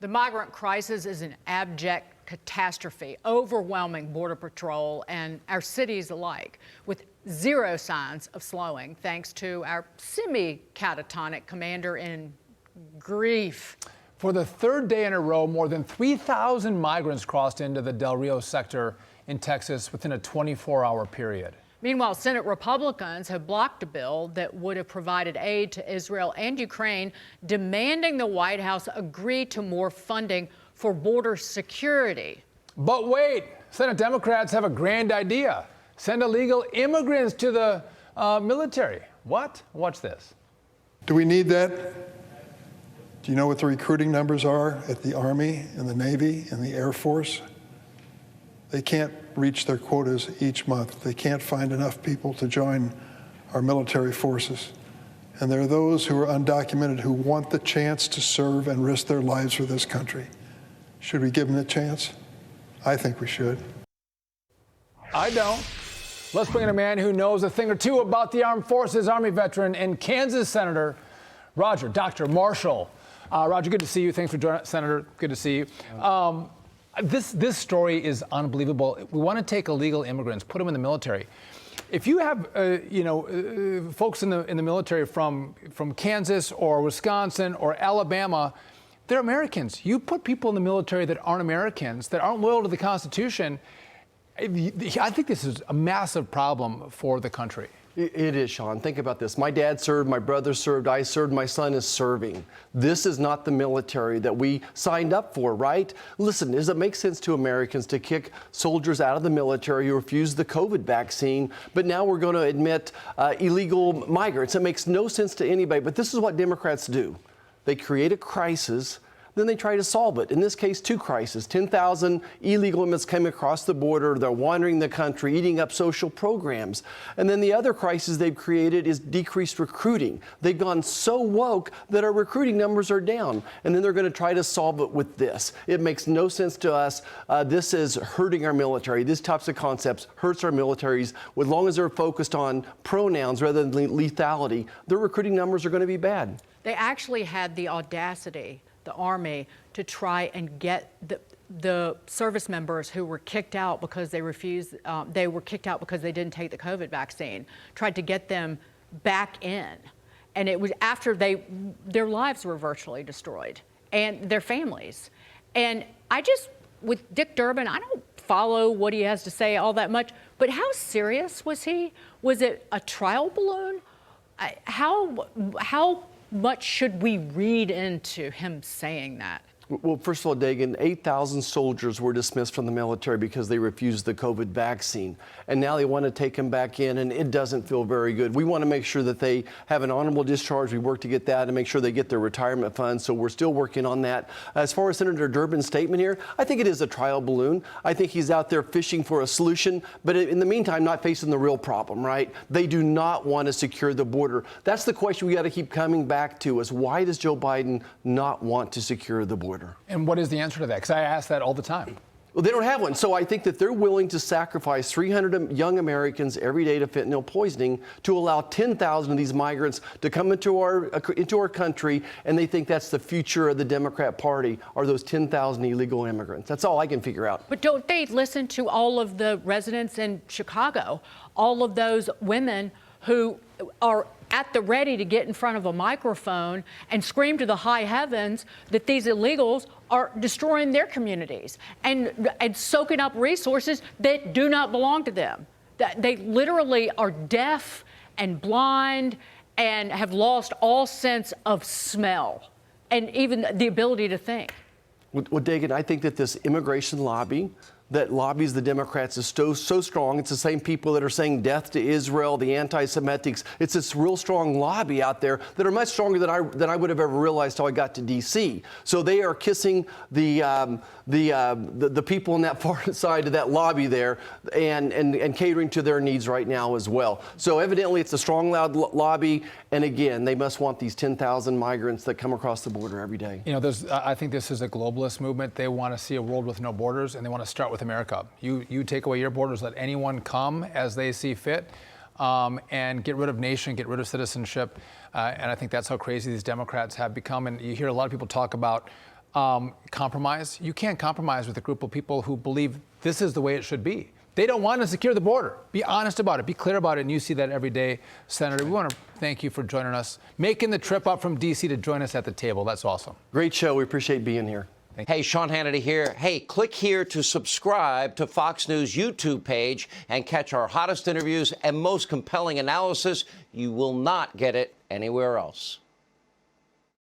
The migrant crisis is an abject catastrophe, overwhelming Border Patrol and our cities alike, with zero signs of slowing, thanks to our semi-catatonic commander in grief. For the third day in a row, more than 3,000 migrants crossed into the Del Rio sector in Texas within a 24-hour period. Meanwhile, Senate Republicans have blocked a bill that would have provided aid to Israel and Ukraine, demanding the White House agree to more funding for border security. But wait, Senate Democrats have a grand idea. Send illegal immigrants to the military. What? Watch this. Do we need that? Do you know what the recruiting numbers are at the Army and the Navy and the Air Force? They can't reach their quotas each month. They can't find enough people to join our military forces. And there are those who are undocumented who want the chance to serve and risk their lives for this country. Should we give them the chance? I think we should. I don't. Let's bring in a man who knows a thing or two about the armed forces, Army veteran and Kansas Senator Roger, Dr. Marshall. Roger, good to see you. Thanks for joining us, Senator. Good to see you. This story is unbelievable. We want to take illegal immigrants, put them in the military. If you have, folks in the military from Kansas or Wisconsin or Alabama, they're Americans. You put people in the military that aren't Americans, that aren't loyal to the Constitution. I think this is a massive problem for the country. It is, Sean. Think about this. My dad served, my brother served, I served, my son is serving. This is not the military that we signed up for, right? Listen, does it make sense to Americans to kick soldiers out of the military who refused the COVID vaccine, but now we're going to admit illegal migrants? It makes no sense to anybody, but this is what Democrats do. They create a crisis, then they try to solve it. In this case, two crises. 10,000 illegal immigrants came across the border. They're wandering the country, eating up social programs. And then the other crisis they've created is decreased recruiting. They've gone so woke that our recruiting numbers are down. And then they're going to try to solve it with this. It makes no sense to us. This is hurting our military. These types of concepts hurts our militaries. As long as they're focused on pronouns rather than lethality, their recruiting numbers are going to be bad. They actually had the audacity, the Army, to try and get the service members who were kicked out because they refused, they were kicked out because they didn't take the COVID vaccine, tried to get them back in. And it was after their lives were virtually destroyed and their families. And with Dick Durbin, I don't follow what he has to say all that much, but how serious was he? Was it a trial balloon? How much should we read into him saying that? Well, first of all, Dagan, 8,000 soldiers were dismissed from the military because they refused the COVID vaccine. And now they want to take them back in, and it doesn't feel very good. We want to make sure that they have an honorable discharge. We work to get that and make sure they get their retirement funds. So we're still working on that. As far as Senator Durbin's statement here, I think it is a trial balloon. I think he's out there fishing for a solution, but in the meantime, not facing the real problem, right? They do not want to secure the border. That's the question we got to keep coming back to, is why does Joe Biden not want to secure the border? And what is the answer to that? Because I ask that all the time. Well, they don't have one. So I think that they're willing to sacrifice 300 young Americans every day to fentanyl poisoning to allow 10,000 of these migrants to come into our country, and they think that's the future of the Democrat Party, are those 10,000 illegal immigrants. That's all I can figure out. But don't they listen to all of the residents in Chicago, all of those women who are at the ready to get in front of a microphone and scream to the high heavens that these illegals are destroying their communities and soaking up resources that do not belong to them? That they literally are deaf and blind and have lost all sense of smell and even the ability to think. Well, Dagan, I think that this immigration lobby that lobbies the Democrats is so strong. It's the same people that are saying death to Israel, the anti-Semitics. It's this real strong lobby out there that are much stronger than I would have ever realized till I got to D.C. So they are kissing the people on that far side of that lobby there and catering to their needs right now as well. So evidently it's a strong, loud lobby. And again, they must want these 10,000 migrants that come across the border every day. You know, I think this is a globalist movement. They want to see a world with no borders, and they want to start with America. You take away your borders, let anyone come as they see fit, and get rid of nation, get rid of citizenship. And I think that's how crazy these Democrats have become. And you hear a lot of people talk about compromise. You can't compromise with a group of people who believe this is the way it should be. They don't want to secure the border. Be honest about it. Be clear about it. And you see that every day, Senator. We want to thank you for joining us, making the trip up from D.C. to join us at the table. That's awesome. Great show. We appreciate being here. Hey, Sean Hannity here. Hey, click here to subscribe to Fox News YouTube page and catch our hottest interviews and most compelling analysis. You will not get it anywhere else.